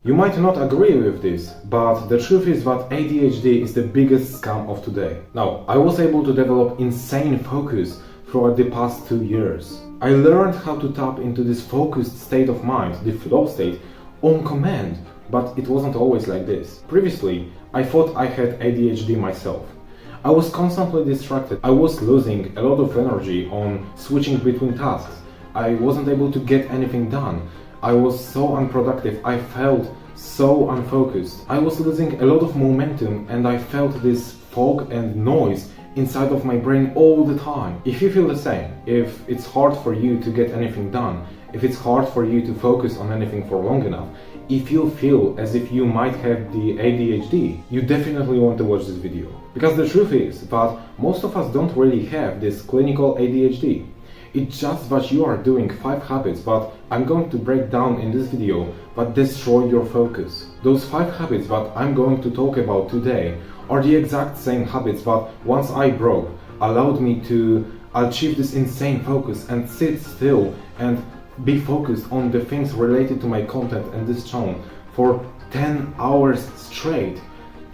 You might not agree with this, but the truth is that ADHD is the biggest scam of today. Now, I was able to develop insane focus throughout the past 2 years. I learned how to tap into this focused state of mind, the flow state, on command, but it wasn't always like this. Previously, I thought I had ADHD myself. I was constantly distracted. I was losing a lot of energy on switching between tasks. I wasn't able to get anything done. I was so unproductive. I felt so unfocused. I was losing a lot of momentum and I felt this fog and noise inside of my brain all the time. If you feel the same, if it's hard for you to get anything done, if it's hard for you to focus on anything for long enough, if you feel as if you might have the ADHD, you definitely want to watch this video. Because the truth is that most of us don't really have this clinical ADHD. It's just that you are doing 5 habits that I'm going to break down in this video that destroy your focus. Those 5 habits that I'm going to talk about today are the exact same habits that once I broke allowed me to achieve this insane focus and sit still and be focused on the things related to my content and this channel for 10 hours straight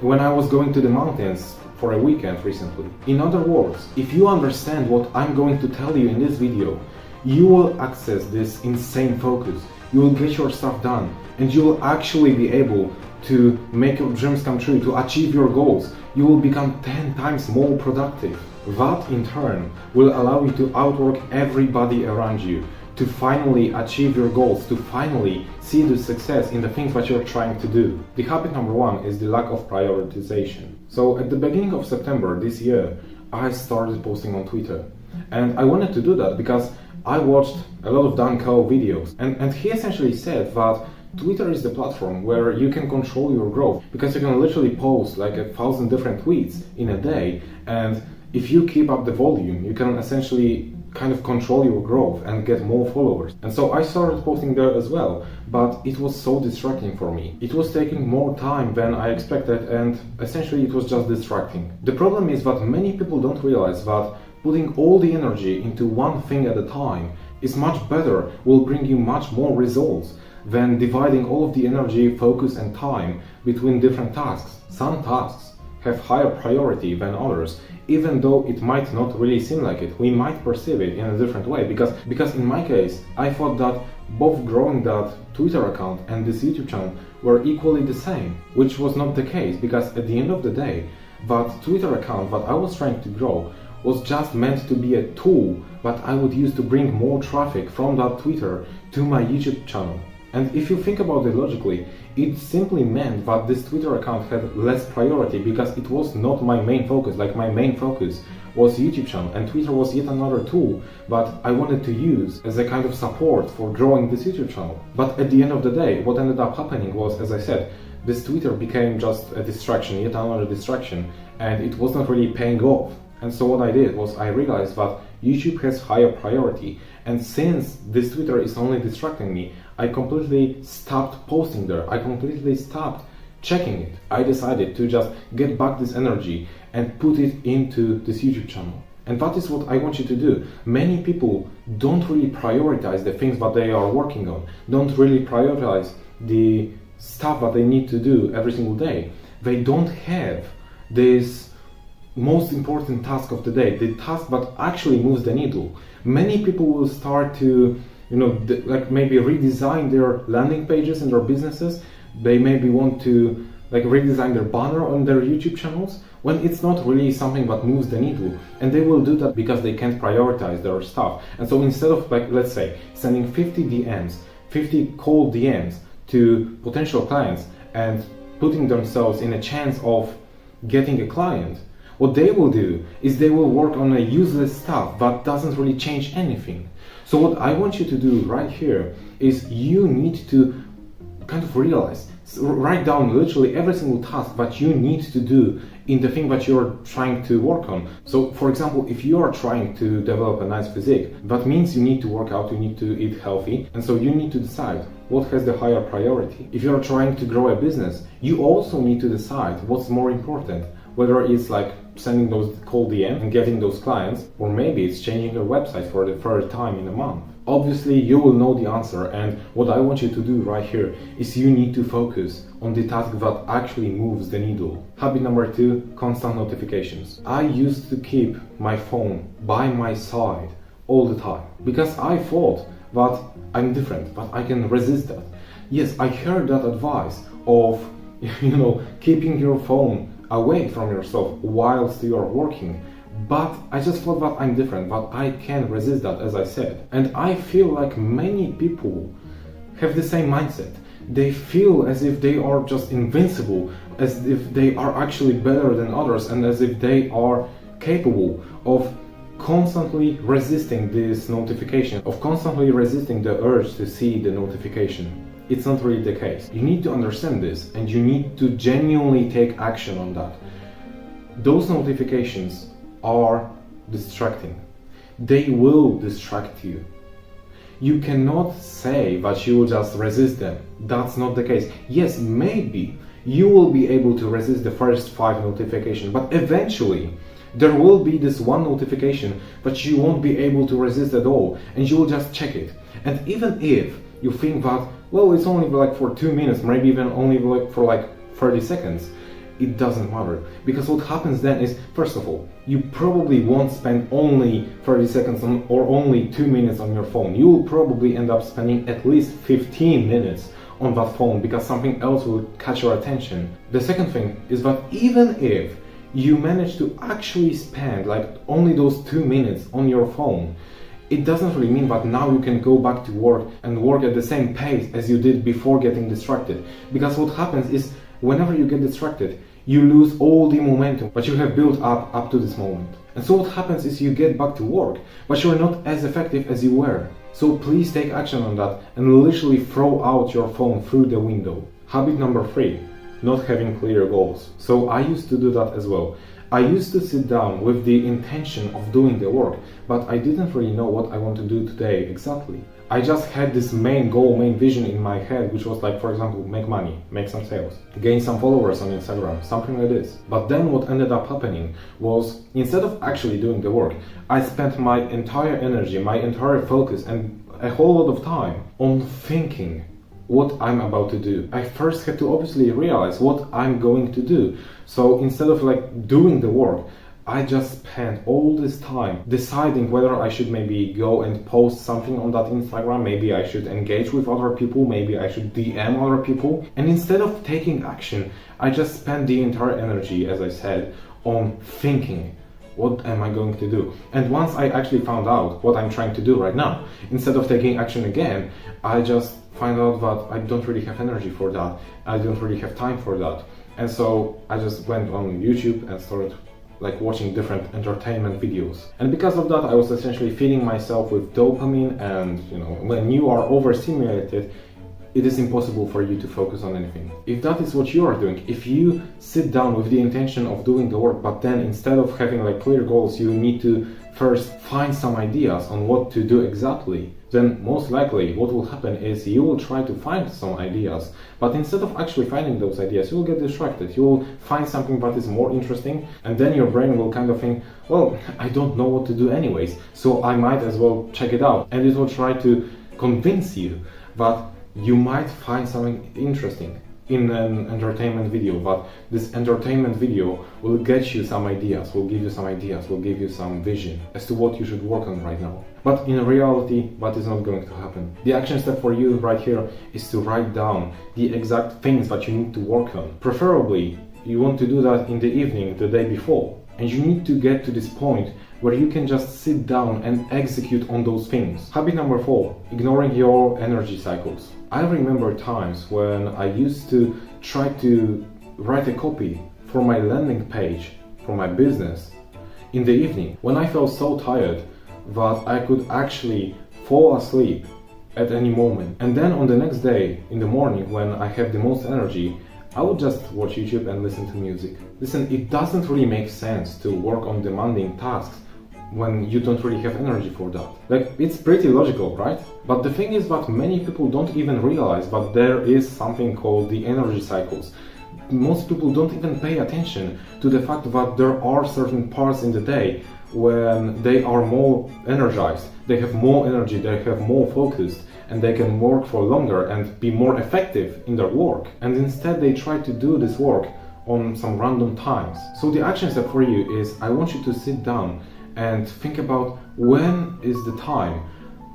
when I was going to the mountains for a weekend recently. In other words, if you understand what I'm going to tell you in this video, you will access this insane focus, you will get your stuff done, and you will actually be able to make your dreams come true, to achieve your goals. You will become 10 times more productive. That in turn will allow you to outwork everybody around you, to finally achieve your goals, to finally see the success in the things that you're trying to do. The habit number 1 is the lack of prioritization. So at the beginning of September this year, I started posting on Twitter. And I wanted to do that because I watched a lot of Dan Coe videos. And he essentially said that Twitter is the platform where you can control your growth, because you can literally post like 1,000 different tweets in a day, and if you keep up the volume, you can essentially kind of control your growth and get more followers. And so I started posting there as well, but it was so distracting for me. It was taking more time than I expected, and essentially it was just distracting. The problem is that many people don't realize that putting all the energy into one thing at a time is much better, will bring you much more results than dividing all of the energy, focus and time between different tasks. Some tasks have higher priority than others, even though it might not really seem like it. We might perceive it in a different way, because in my case, I thought that both growing that Twitter account and this YouTube channel were equally the same, which was not the case, because at the end of the day, that Twitter account that I was trying to grow was just meant to be a tool that I would use to bring more traffic from that Twitter to my YouTube channel. And if you think about it logically, it simply meant that this Twitter account had less priority because it was not my main focus. Like, my main focus was YouTube channel, and Twitter was yet another tool that I wanted to use as a kind of support for growing this YouTube channel. But at the end of the day, what ended up happening was, as I said, this Twitter became just a distraction, yet another distraction, and it was not really paying off. And so what I did was I realized that YouTube has higher priority, and since this Twitter is only distracting me, I completely stopped posting there. I completely stopped checking it. I decided to just get back this energy and put it into this YouTube channel. And that is what I want you to do. Many people don't really prioritize the things that they are working on, don't really prioritize the stuff that they need to do every single day. They don't have this most important task of the day, the task that actually moves the needle. Many people will start to, like maybe redesign their landing pages in their businesses. They maybe want to like redesign their banner on their YouTube channels when it's not really something that moves the needle. And they will do that because they can't prioritize their stuff. And so instead of, like, let's say, sending 50 DMs, 50 cold DMs to potential clients and putting themselves in a chance of getting a client, what they will do is they will work on a useless stuff that doesn't really change anything. So what I want you to do right here is you need to kind of realize, write down literally every single task that you need to do in the thing that you're trying to work on. So for example, if you are trying to develop a nice physique, that means you need to work out, you need to eat healthy, and so you need to decide what has the higher priority. If you're trying to grow a business, you also need to decide what's more important, whether it's like sending those cold DMs and getting those clients, or maybe it's changing your website for the third time in a month. Obviously, you will know the answer, and what I want you to do right here is you need to focus on the task that actually moves the needle. Habit number 2, constant notifications. I used to keep my phone by my side all the time because I thought that I'm different, that I can resist that. Yes, I heard that advice of, keeping your phone away from yourself whilst you are working. But I just thought that I'm different, but I can resist that, as I said. And I feel like many people have the same mindset. They feel as if they are just invincible, as if they are actually better than others, and as if they are capable of constantly resisting this notification, of constantly resisting the urge to see the notification. It's not really the case. You need to understand this, and you need to genuinely take action on that. Those notifications are distracting. They will distract you. You cannot say that you will just resist them. That's not the case. Yes, maybe you will be able to resist the first 5 notifications, but eventually there will be this one notification that you won't be able to resist at all, and you will just check it. And even if you think that, well, it's only like for 2 minutes, maybe even only for like 30 seconds, it doesn't matter, because what happens then is, first of all, you probably won't spend only 30 seconds or only 2 minutes on your phone. You will probably end up spending at least 15 minutes on that phone because something else will catch your attention. The second thing is that even if you manage to actually spend like only those 2 minutes on your phone, it doesn't really mean that now you can go back to work and work at the same pace as you did before getting distracted. Because what happens is, whenever you get distracted, you lose all the momentum that you have built up to this moment. And so what happens is you get back to work, but you're not as effective as you were. So please take action on that and literally throw out your phone through the window. Habit number 3, not having clear goals. So I used to do that as well. I used to sit down with the intention of doing the work, but I didn't really know what I want to do today exactly. I just had this main goal, main vision in my head, which was like, for example, make money, make some sales, gain some followers on Instagram, something like this. But then what ended up happening was, instead of actually doing the work, I spent my entire energy, my entire focus, and a whole lot of time on thinking what I'm about to do. I first had to obviously realize what I'm going to do. So instead of like doing the work, I just spent all this time deciding whether I should maybe go and post something on that Instagram, maybe I should engage with other people, maybe I should DM other people. And instead of taking action, I just spent the entire energy, as I said, on thinking, what am I going to do? And once I actually found out what I'm trying to do right now, instead of taking action again, I just find out that I don't really have energy for that. I don't really have time for that. And so I just went on YouTube and started like watching different entertainment videos. And because of that, I was essentially feeding myself with dopamine, and when you are overstimulated, it is impossible for you to focus on anything. If that is what you are doing, if you sit down with the intention of doing the work, but then instead of having like clear goals, you need to first find some ideas on what to do exactly, then most likely what will happen is you will try to find some ideas, but instead of actually finding those ideas, you will get distracted. You will find something that is more interesting, and then your brain will kind of think, well, I don't know what to do anyways, so I might as well check it out. And it will try to convince you that you might find something interesting in an entertainment video, but this entertainment video will get you some ideas, will give you some ideas, will give you some vision as to what you should work on right now. But in reality, that is not going to happen. The action step for you right here is to write down the exact things that you need to work on. Preferably, you want to do that in the evening, the day before. And you need to get to this point where you can just sit down and execute on those things. Habit number 4, ignoring your energy cycles. I remember times when I used to try to write a copy for my landing page for my business in the evening when I felt so tired that I could actually fall asleep at any moment. And then on the next day in the morning, when I have the most energy, I would just watch YouTube and listen to music. Listen, it doesn't really make sense to work on demanding tasks when you don't really have energy for that. Like, it's pretty logical, right? But the thing is that many people don't even realize that there is something called the energy cycles. Most people don't even pay attention to the fact that there are certain parts in the day when they are more energized, they have more energy, they have more focus, and they can work for longer and be more effective in their work. And instead they try to do this work on some random times. So the action step for you is, I want you to sit down and think about when is the time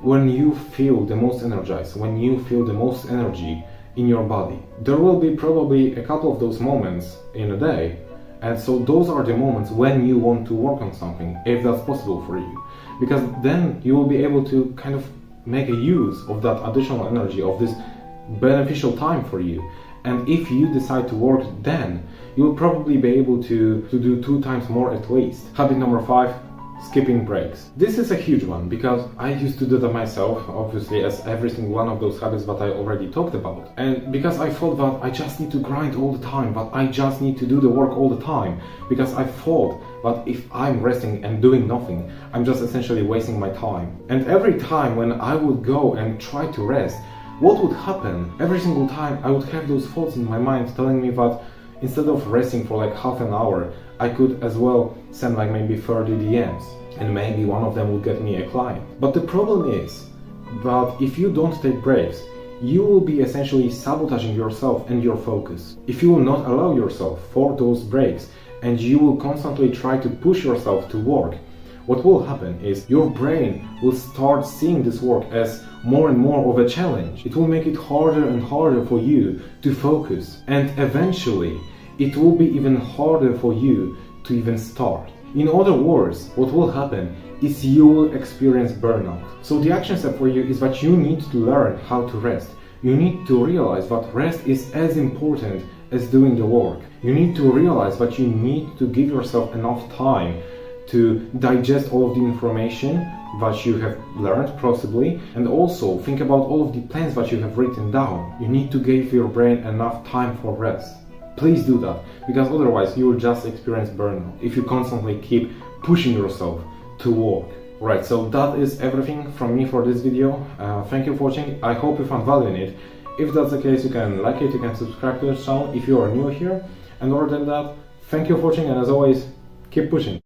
when you feel the most energized, when you feel the most energy in your body. There will be probably a couple of those moments in a day, and so those are the moments when you want to work on something, if that's possible for you, because then you will be able to kind of make a use of that additional energy, of this beneficial time for you. And if you decide to work, then you will probably be able to do 2 times more at least. Habit number 5, skipping breaks. This is a huge one because I used to do that myself, obviously, as every single one of those habits that I already talked about. And because I thought that I just need to grind all the time, that I just need to do the work all the time, because I thought that if I'm resting and doing nothing, I'm just essentially wasting my time. And every time when I would go and try to rest, what would happen? Every single time I would have those thoughts in my mind telling me that instead of resting for like half an hour, I could as well send like maybe 30 DMs, and maybe one of them will get me a client. But the problem is that if you don't take breaks, you will be essentially sabotaging yourself and your focus. If you will not allow yourself for those breaks and you will constantly try to push yourself to work, what will happen is your brain will start seeing this work as more and more of a challenge. It will make it harder and harder for you to focus, and eventually it will be even harder for you to even start. In other words, what will happen is you will experience burnout. So the action step for you is that you need to learn how to rest. You need to realize that rest is as important as doing the work. You need to realize that you need to give yourself enough time to digest all of the information that you have learned possibly, and also think about all of the plans that you have written down. You need to give your brain enough time for rest. Please do that, because otherwise you will just experience burnout if you constantly keep pushing yourself to work. Right, so that is everything from me for this video. Thank you for watching. I hope you found value in it. If that's the case, you can like it, you can subscribe to this channel if you are new here. And other than that, thank you for watching, and as always, keep pushing.